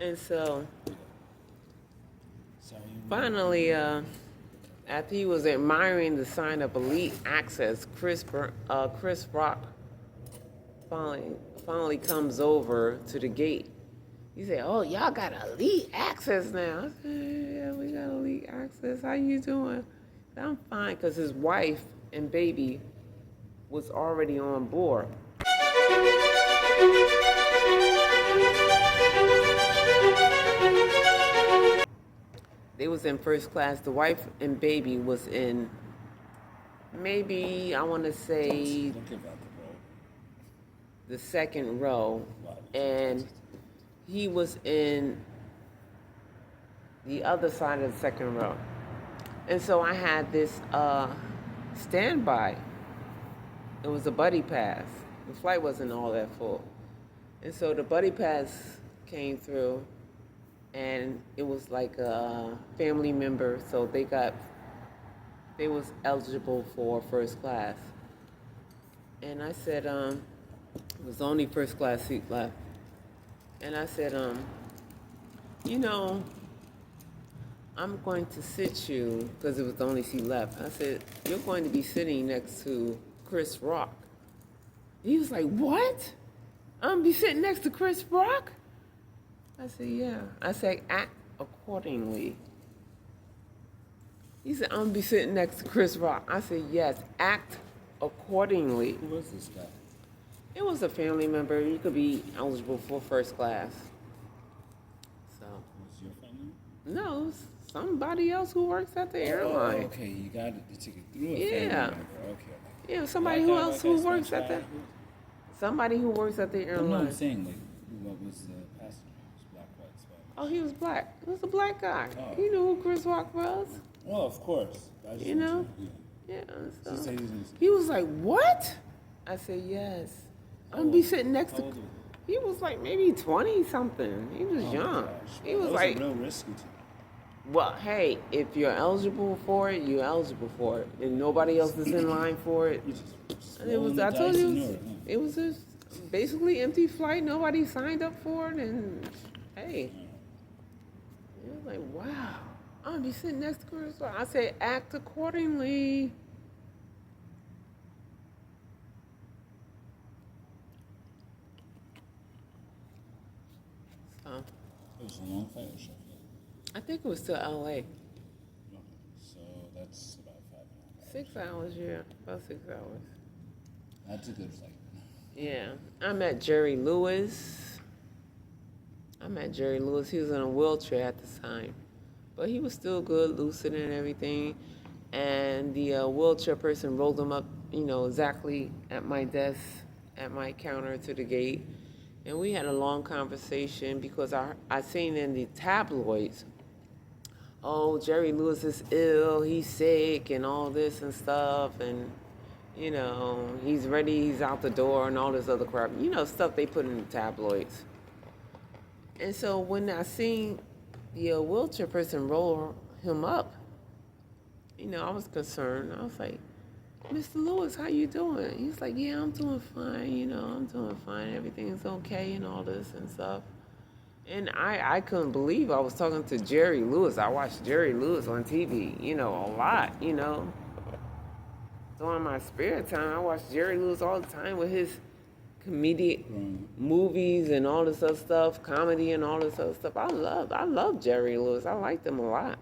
And so, finally, after he was admiring the sign of elite access, Chris Rock finally comes over to the gate. He said, "Oh, y'all got elite access now." I said, "Yeah, we got elite access. How you doing?" I'm fine, because his wife and baby was already on board. They was in first class. The wife and baby was in, maybe, I want to say, the second row, and he was in the other side of the second row. And so I had this standby. It was a buddy pass. The flight wasn't all that full. And so the buddy pass came through, and it was like a family member, so they was eligible for first class. And I said, it was only first class seat left. And I said, you know, I'm going to sit you, because it was the only seat left. I said, you're going to be sitting next to Chris Rock. He was like, what? I'm going to be sitting next to Chris Rock? I said, yeah. I said, act accordingly. He said, I'm going to be sitting next to Chris Rock. I said, yes, act accordingly. Who was this guy? It was a family member. You could be eligible for first class. So. Was your family? No, it was somebody else who works at the airline. Oh, okay, you got the ticket through a Yeah. family member. Okay. Yeah, somebody who works at the. Somebody who works at the airline. No, I'm saying, like, what was the passenger? He was black, white, Spanish. Oh, he was black. He was a black guy. Oh. He knew who Chris Rock was. Well, of course. You know? Yeah. So So he was like, what? I said, yes. I'm going to be sitting next to. He was like maybe 20 something. He was young. He was like. Real risky to me. Well, hey, if you're eligible for it, you're eligible for it, and nobody else is in line for it. It was. I told you, it was a basically empty flight. Nobody signed up for it, and hey, it was like, wow, I'm gonna be sitting next to Chris Rock. I said, act accordingly. So, It was a long flight or short flight? I think it was to LA. Okay. So that's about 5 hours. 6 hours, yeah, about 6 hours. That's a good flight. Yeah, I met Jerry Lewis. He was in a wheelchair at the time, but he was still good, lucid and everything. And the wheelchair person rolled him up, exactly at my desk, at my counter to the gate. And we had a long conversation because I seen in the tabloids, oh, Jerry Lewis is ill, he's sick, and all this and stuff, and he's ready, he's out the door, and all this other crap. Stuff they put in the tabloids. And so when I seen the wheelchair person roll him up, I was concerned. I was like, Mr. Lewis, how you doing? He's like, yeah, I'm doing fine, I'm doing fine, everything's okay, and all this and stuff. And I couldn't believe I was talking to Jerry Lewis. I watched Jerry Lewis on TV, a lot, During my spare time, I watch Jerry Lewis all the time with his comedic movies and all this other stuff, comedy and all this other stuff. I love Jerry Lewis. I liked him a lot.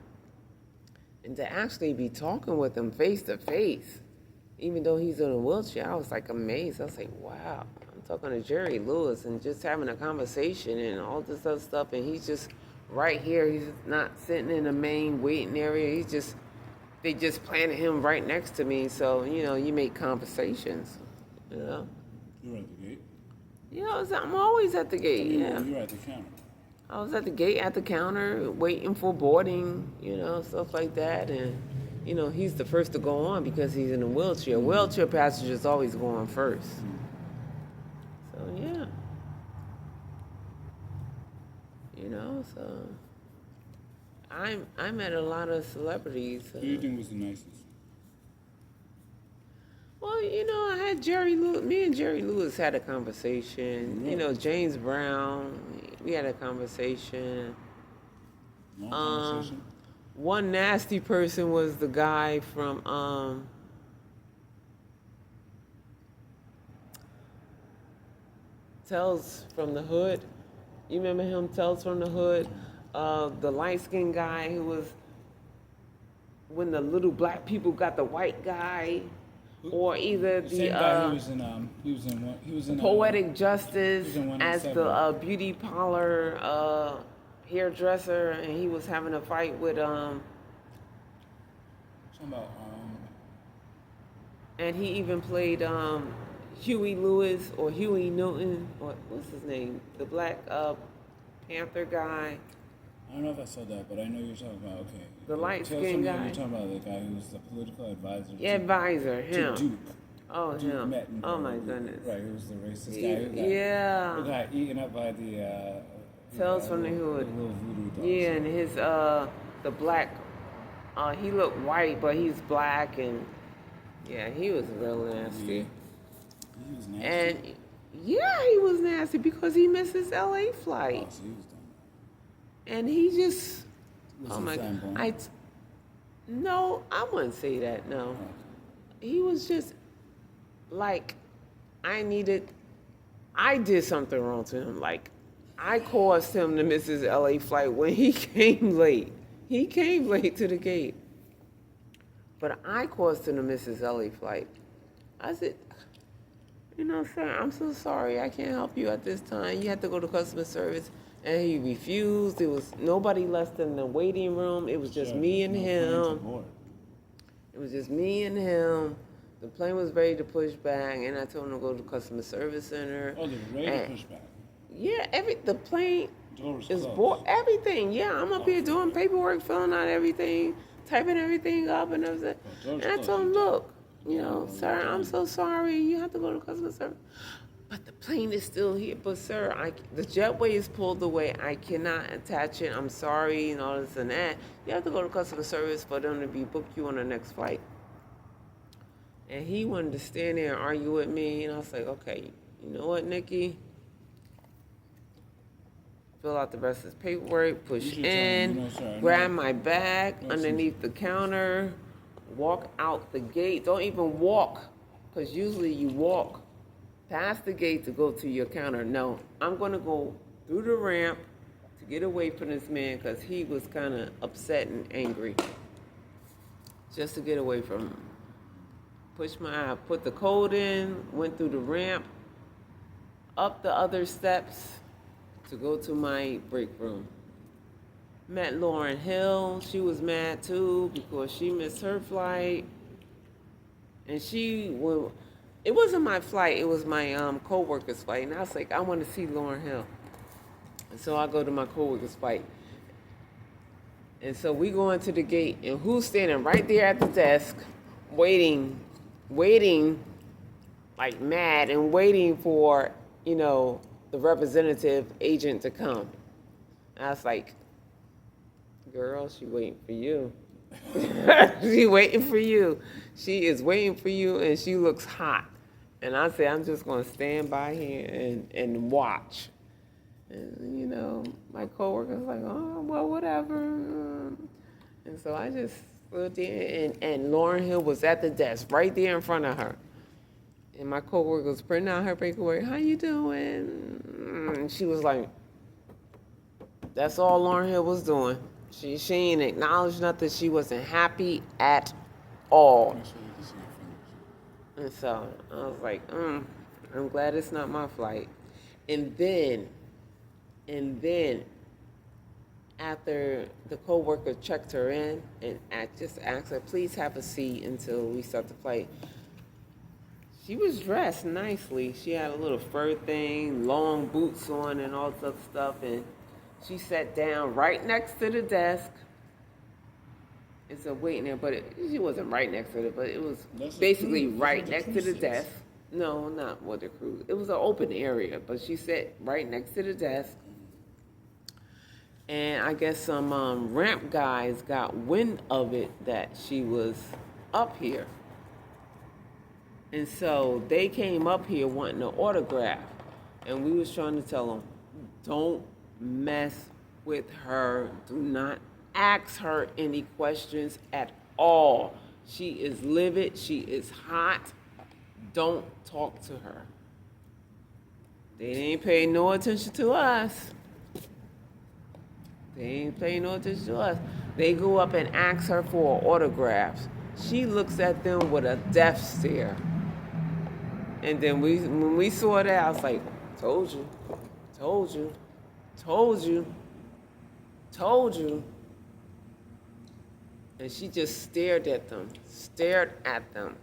And to actually be talking with him face to face, even though he's in a wheelchair, I was like amazed. I was like, wow, I'm talking to Jerry Lewis and just having a conversation and all this other stuff. And he's just right here. He's not sitting in the main waiting area. They just planted him right next to me. So, you make conversations, You were at the gate? Yeah, I'm always at the gate, yeah. You were at the counter? I was at the gate, at the counter, waiting for boarding, stuff like that. And, he's the first to go on because he's in a wheelchair. Mm-hmm. Wheelchair passengers always go on first. Mm-hmm. So, yeah. So I met a lot of celebrities. Who do you think was the nicest? Well, I had Jerry Lewis. Me and Jerry Lewis had a conversation. Really? James Brown. We had a conversation. Long Um, conversation. One nasty person was the guy from Tales from the Hood. You remember him, Tales from the Hood? The light skinned guy who was when the little black people got the white guy, or either the Same guy who was in he was in Poetic Justice he was in as 187. the beauty parlor hairdresser, and he was having a fight with Talking about and he even played Huey Lewis or Huey Newton, or what's his name, the Black Panther guy. I don't know if I saw that, but I know you're talking about okay. The light-skinned Tales from the guy. Hood, you're talking about the guy who was the political advisor. Yeah, advisor, to him. Duke. Oh, Duke him. met and Oh my goodness. Right, who was the racist guy who got eaten up by the Tales from the Hood. the little voodoo dolls. Yeah, and his the black he looked white, but he's black, and yeah, he was real nasty. He was nasty. And yeah, he was nasty because he missed his LA flight. Oh, so he was done. And he just, Was oh he my flamboyant? God. No, I wouldn't say that, no. He was just like, I did something wrong to him. Like, I caused him to miss his LA flight when he came late. He came late to the gate. But I caused him to miss his LA flight. I said, you know, sir, I'm so sorry. I can't help you at this time. You have to go to customer service. And he refused. There was nobody left in the waiting room. It was just me and him. It was just me and him. The plane was ready to push back, and I told him to go to the customer service center. Oh, they were ready to push back. Yeah, the plane Door was is closed. board. Everything. Yeah, I'm up here doing paperwork, filling out everything, typing everything up, and everything. door's And I told him, closed. look, you know, sir, I'm so sorry. You have to go to customer service. But the plane is still here. But sir, the jetway is pulled away. I cannot attach it. I'm sorry, and all this and that. You have to go to customer service for them to book you on the next flight. And he wanted to stand there and argue with me, and I was like, okay, you know what, Nikki? Fill out the rest of his paperwork, push You should tell him, in, you know, sir, I grab know- my bag No, underneath the counter, walk out the gate. Don't even walk, because usually you walk past the gate to go to your counter. No, I'm going to go through the ramp to get away from this man because he was kind of upset and angry. Just to get away from him. Put the code in, went through the ramp, up the other steps to go to my break room. Met Lauren Hill. She was mad too because she missed her flight. And it wasn't my flight, it was my co-worker's flight. And I was like, I want to see Lauren Hill. And so I go to my co-worker's flight. And so we go into the gate, and who's standing right there at the desk, waiting, like mad, and waiting for, you know, the representative agent to come. And I was like, girl, she waiting for you. She waiting for you. She is waiting for you, and she looks hot. And I said, I'm just going to stand by here and watch. And, you know, my coworker's like, oh, well, whatever. And so I just stood there, and Lauren Hill was at the desk right there in front of her. And my coworker was printing out her paperwork. How you doing? And she was like, that's all Lauren Hill was doing. She ain't acknowledged nothing. She wasn't happy at all. And so I was like, I'm glad it's not my flight. And then after the coworker checked her in and just asked her, please have a seat until we start the flight. She was dressed nicely. She had a little fur thing, long boots on, and all that stuff. And she sat down right next to the desk. It's a waiting there, but she wasn't right next to it, but it was basically right next to the desk. No, not with the crew. It was an open area, but she sat right next to the desk. And I guess some ramp guys got wind of it that she was up here. And so they came up here wanting an autograph. And we was trying to tell them, don't mess with her. Do not ask her any questions at all. She is livid. She is hot. Don't talk to her. They ain't paying no attention to us. They ain't paying no attention to us. They go up and ask her for autographs. She looks at them with a death stare. And then when we saw that, I was like, told you, told you, told you, told you. And she just stared at them, stared at them.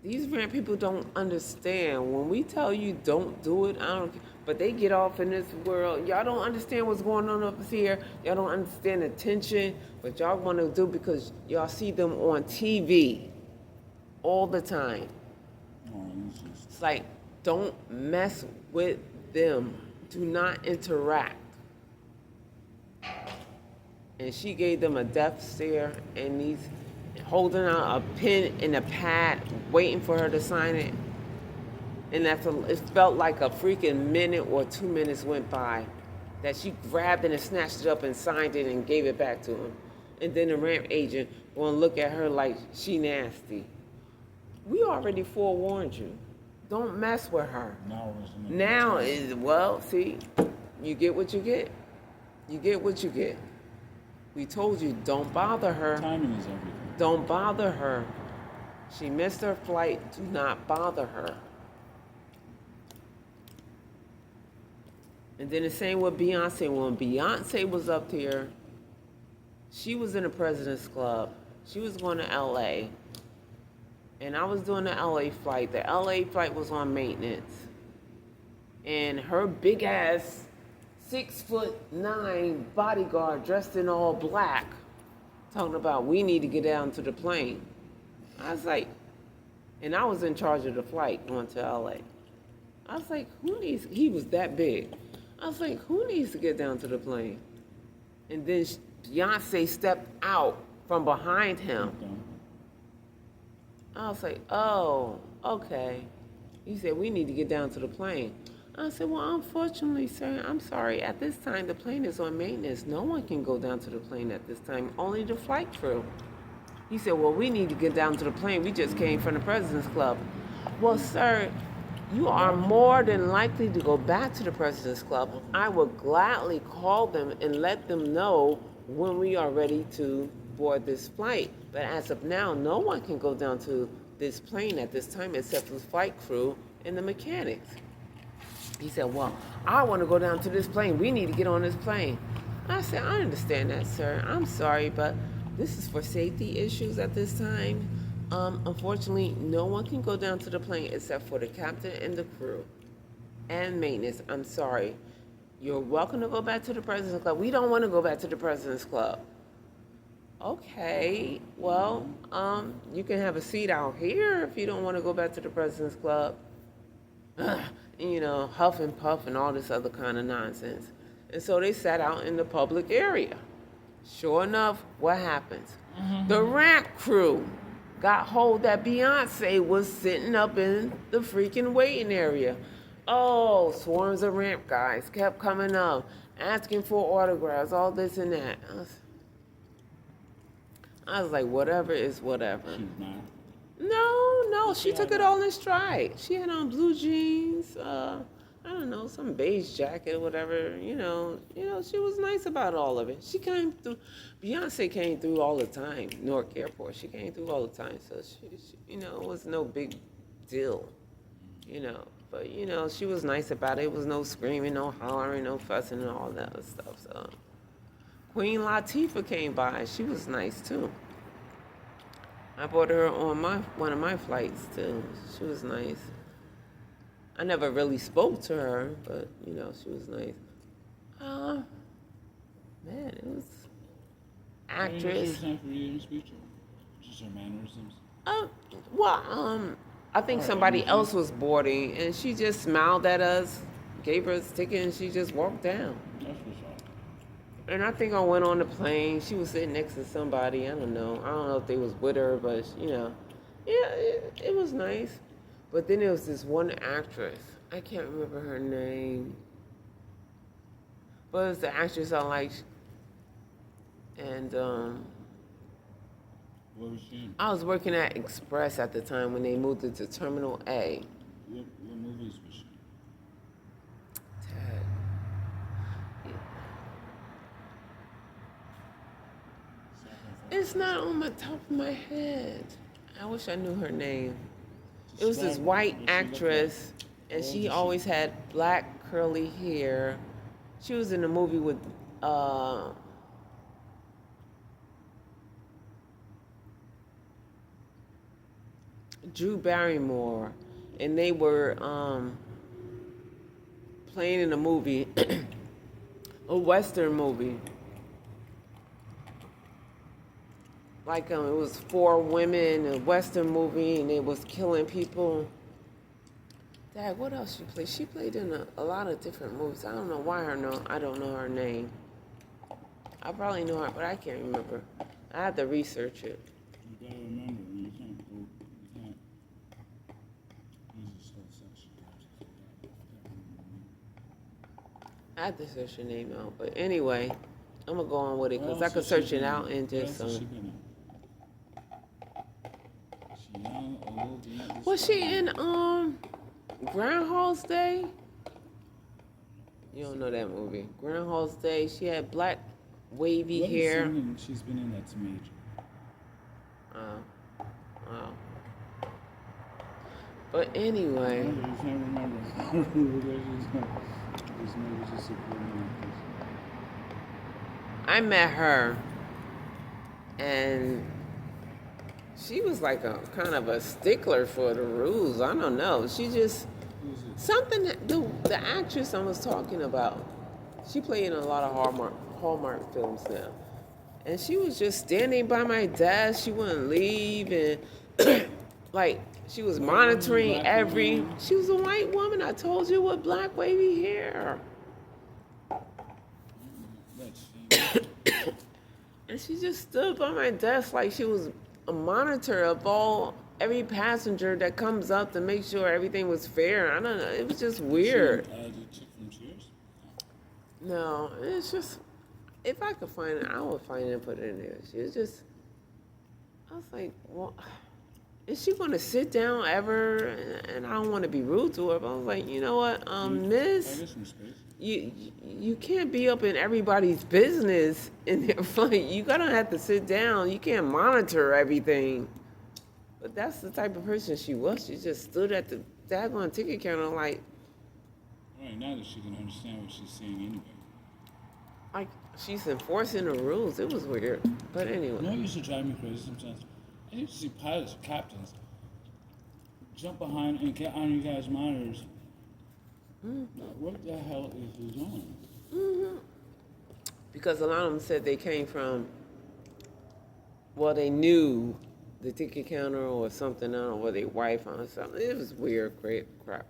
These rent people don't understand. When we tell you don't do it, I don't care. But they get off in this world. Y'all don't understand what's going on up here. Y'all don't understand the tension, what y'all want to do because y'all see them on TV all the time. It's like, don't mess with them. Do not interact. And she gave them a death stare, and he's holding out a pen and a pad, waiting for her to sign it. And it felt like a freaking minute or 2 minutes went by that she grabbed it and snatched it up and signed it and gave it back to him. And then the ramp agent gonna look at her like she nasty. We already forewarned you. Don't mess with her. Now is, well, see, you get what you get. You get what you get. We told you, don't bother her. Timing is everything. Don't bother her. She missed her flight. Do not bother her. And then the same with Beyonce. When Beyonce was up here, she was in the President's Club. She was going to LA. And I was doing the LA flight. The LA flight was on maintenance. And her big ass 6'9" bodyguard dressed in all black talking about we need to get down to the plane. I was like, and I was in charge of the flight going to LA. I was like, he was that big. I was like, who needs to get down to the plane? And then Beyonce stepped out from behind him. I was like, oh, okay. He said, we need to get down to the plane. I said, well, unfortunately, sir, I'm sorry. At this time, the plane is on maintenance. No one can go down to the plane at this time, only the flight crew. He said, well, we need to get down to the plane. We just came from the President's Club. Well, sir, you are more than likely to go back to the President's Club. I will gladly call them and let them know when we are ready to board this flight. But as of now, no one can go down to this plane at this time except for the flight crew and the mechanics. He said, well, I want to go down to this plane. We need to get on this plane. I said, I understand that, sir. I'm sorry, but this is for safety issues at this time. Unfortunately, no one can go down to the plane except for the captain and the crew and maintenance. I'm sorry. You're welcome to go back to the President's Club. We don't want to go back to the President's Club. Okay, well, you can have a seat out here if you don't want to go back to the President's Club. You know, huff and puff and all this other kind of nonsense. And so they sat out in the public area. Sure enough, what happens? The ramp crew got hold that Beyonce was sitting up in the freaking waiting area. Oh, swarms of ramp guys kept coming up, asking for autographs, all this and that. I was like, whatever is whatever. No, she took it all in stride. She had on blue jeans, I don't know, some beige jacket or whatever, you know, she was nice about all of it. She came through, Beyonce came through all the time, Newark Airport. She came through all the time, so she it was no big deal, But, she was nice about it. It was no screaming, no hollering, no fussing and all that other stuff, so. Queen Latifah came by. She was nice, too. I brought her on one of my flights, too. She was nice. I never really spoke to her, but, she was nice. Man, it was actress. Time for you to speak to her? Just her mannerisms? I think somebody else was boarding, and she just smiled at us, gave her a ticket, and she just walked down. That's what's up. And I think I went on the plane. She was sitting next to somebody. I don't know if they was with her, but, it was nice. But then there was this one actress. I can't remember her name. but it's the actress I like. And What was she in? I was working at Express at the time when they moved it to Terminal A. What movies was she in? Dad. It's not on my top of my head. I wish I knew her name. It was this white actress, and she always had black curly hair. She was in a movie with Drew Barrymore, and they were playing in a movie, a Western movie. Like it was 4 women, a Western movie, and it was killing people. Dad, what else she played? She played in a lot of different movies. I don't know why I don't know her name. I probably know her, but I can't remember. I have to research it. You gotta remember, you can't use this whole section. I have to search her name out. But anyway, I'm going to go on with it because What I else could has search she it been out in? and What just. else has she been in? She young, old, young, Was she in Groundhog's Day? You don't know that movie. Groundhog's Day. She had black wavy What is hair. something she's been in that's major? Wow. But anyway, I just can't remember. There's maybe just a good name. I met her, and she was like a kind of a stickler for the rules. I don't know. She just Who's it? something that the actress I was talking about. She played in a lot of Hallmark films now, and she was just standing by my desk. She wouldn't leave, and like she was monitoring black every. woman. She was a white woman. I told you, with black wavy hair. That's And she just stood by my desk like she was a monitor of every passenger that comes up to make sure everything was fair. I don't know. It was just weird. The chick from Cheers? No, it's just, if I could find it, I would find it and put it in there. She was just, I was like, well, is she going to sit down ever? And I don't want to be rude to her, but I was like, you know what, miss? I guess some space. You can't be up in everybody's business in their flight. You gotta have to sit down. You can't monitor everything. But that's the type of person she was. She just stood at the daggone ticket counter like Right now that she can understand what she's saying anyway. she's enforcing the rules. It was weird. But You know anyway. what used to drive me crazy sometimes? I used to see pilots or captains jump behind and get on you guys' monitors. What the hell is he doing? Mm-hmm. Because a lot of them said they came from, well, they knew the ticket counter or something, I don't know, or their wife or something. It was weird, great crap.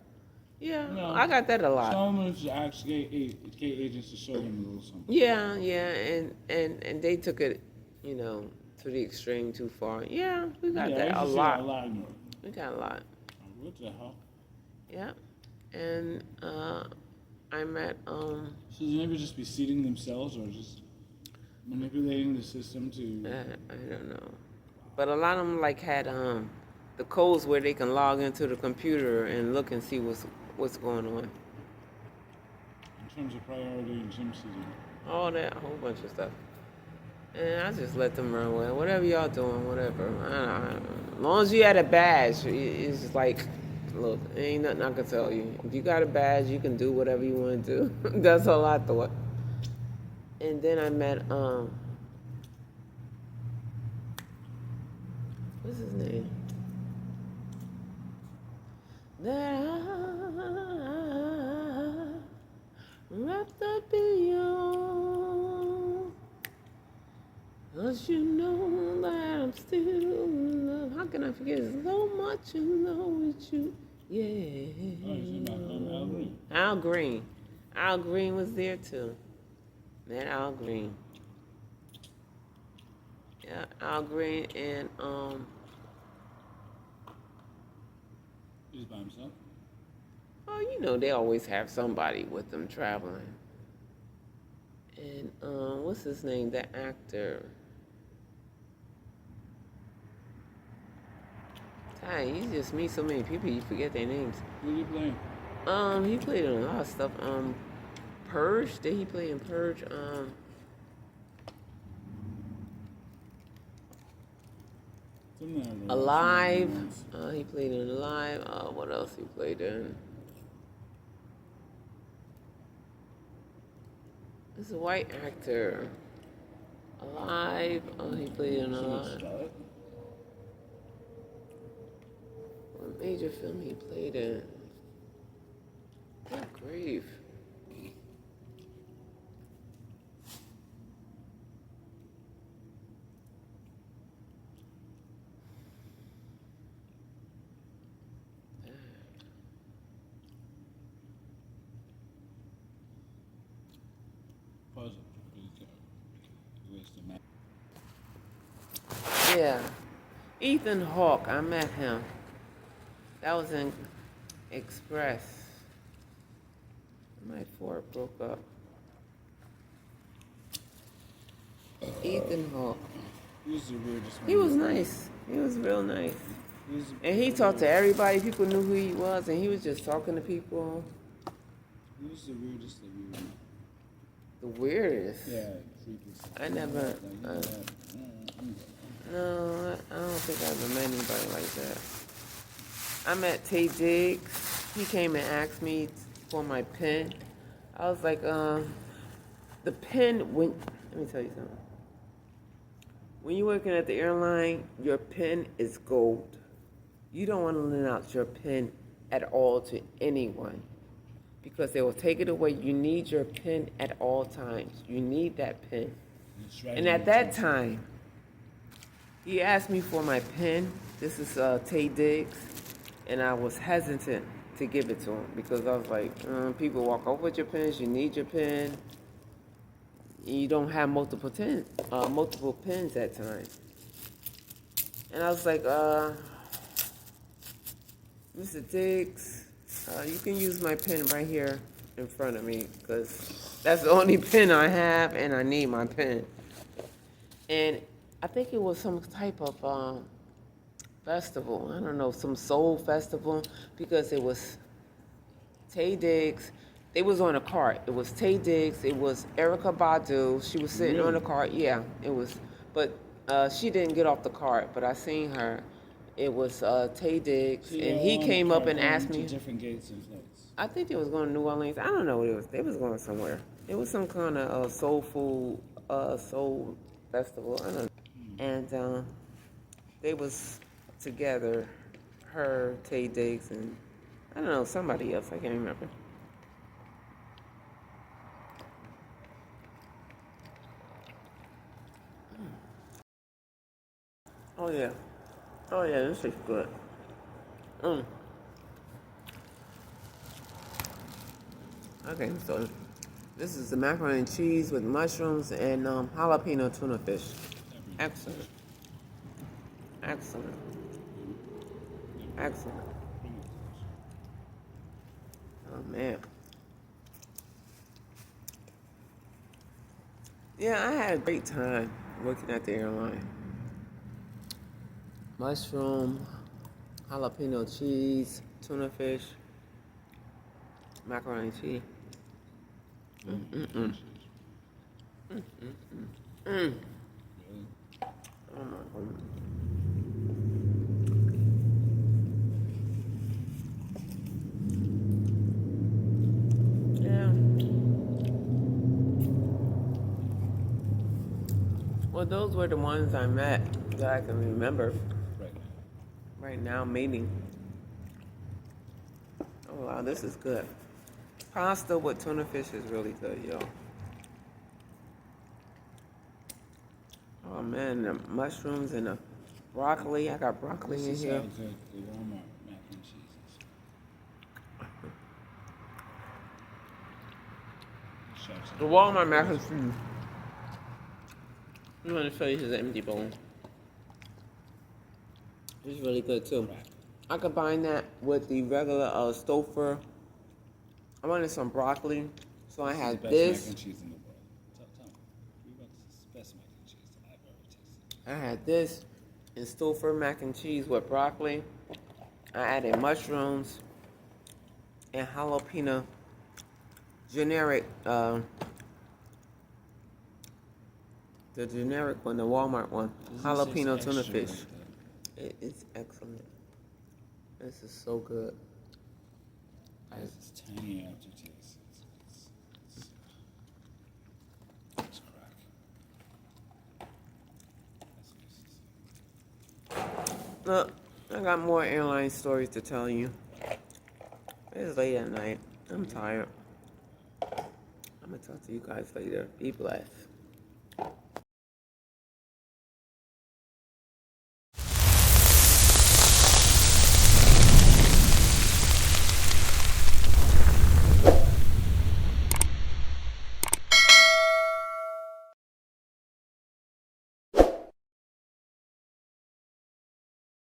Yeah, No, I got that a lot. Someone to ask gate agents to show them a little something. Yeah, and they took it, to the extreme too far. Yeah, we got that I a used to see lot. that a lot in Europe. We got a lot. What the hell? Yeah, and I met Should they maybe just be seating themselves or just manipulating the system to? I don't know, but a lot of them had the codes where they can log into the computer and look and see what's going on. In terms of priority and gym seating. All that, a whole bunch of stuff. And I just let them run with it. Whatever y'all doing, whatever. As long as you had a badge, it's just like, look, ain't nothing I can tell you. If you got a badge, you can do whatever you want to do. That's all I thought. And then I met, what's his name? That I wrapped up in you. 'Cause you know that I'm still in love. How can I forget? So much in love with you. Yeah. Oh, you said about Al Green. Al Green. Al Green was there too. Man, Al Green. Yeah, Al Green and He's by himself. oh, they always have somebody with them traveling. And what's his name? The actor. Ty, you just meet so many people you forget their names. Who you playing? He played in a lot of stuff. Purge. Did he play in Purge? Alive. He played in Alive. What else he played in? This is a white actor. Alive. He played in Alive. What major film he played in? Good grief. Yeah. Ethan Hawke, I met him. That was in Express. My Ford broke up. Ethan Hawke. He was the weirdest one. He was nice. He was real nice. And he talked to everybody. People knew who he was, and he was just talking to people. He was the weirdest of you. The weirdest? Yeah, freakiest. I never. No, I don't think I ever met anybody like that. I met Tay Diggs. He came and asked me for my pen. I was like, the pen, let me tell you something. When you're working at the airline, your pen is gold. You don't want to lend out your pen at all to anyone because they will take it away. You need your pen at all times. You need that pen. And at that time, he asked me for my pen. This is Tay Diggs. And I was hesitant to give it to him because I was like, people walk off with your pens. You need your pen. You don't have multiple pens at times. And I was like, Mr. Diggs, you can use my pen right here in front of me because that's the only pen I have and I need my pen. And I think it was some type of festival. I don't know, some soul festival because it was Tay Diggs. They was on a cart. It was Tay Diggs. It was Erykah Badu. She was sitting on the cart. Yeah, it was. But she didn't get off the cart. But I seen her. It was Tay Diggs, and he came up and asked me. Different gates and flights. I think they was going to New Orleans. I don't know what it was. They was going somewhere. It was some kind of soul food, soul festival. I don't know. And they was together, her, Tay Diggs, and I don't know, somebody else. I can't remember. Oh yeah. Oh yeah, this is good. Okay, so this is the macaroni and cheese with mushrooms and jalapeno tuna fish. Excellent. Excellent. Excellent. Oh man. Yeah, I had a great time working at the airline. Mushroom, jalapeno cheese, tuna fish, macaroni and cheese. Oh my goodness. Yeah. Well, those were the ones I met that I can remember. Right now, meeting. Oh wow, this is good. Pasta with tuna fish is really good, yo. Oh man, the mushrooms and the broccoli. I got broccoli in here. The Walmart mac and cheese. The Walmart mac and cheese. I'm going to show you his empty bowl. It's really good too. I combine that with the regular Stouffer. I wanted some broccoli, so I had this. Mac and cheese in the world. best mac and cheese that I've ever tasted. I had this in Stouffer mac and cheese with broccoli. I added mushrooms and jalapeno, generic, the generic one, the Walmart one, Doesn't jalapeno taste tuna extra fish. right there. It's excellent. This is so good. It has this tangy aftertaste. It's crack. That's nice to see. Look, I got more airline stories to tell you. It's late at night. I'm tired. I'm gonna talk to you guys later. Be blessed.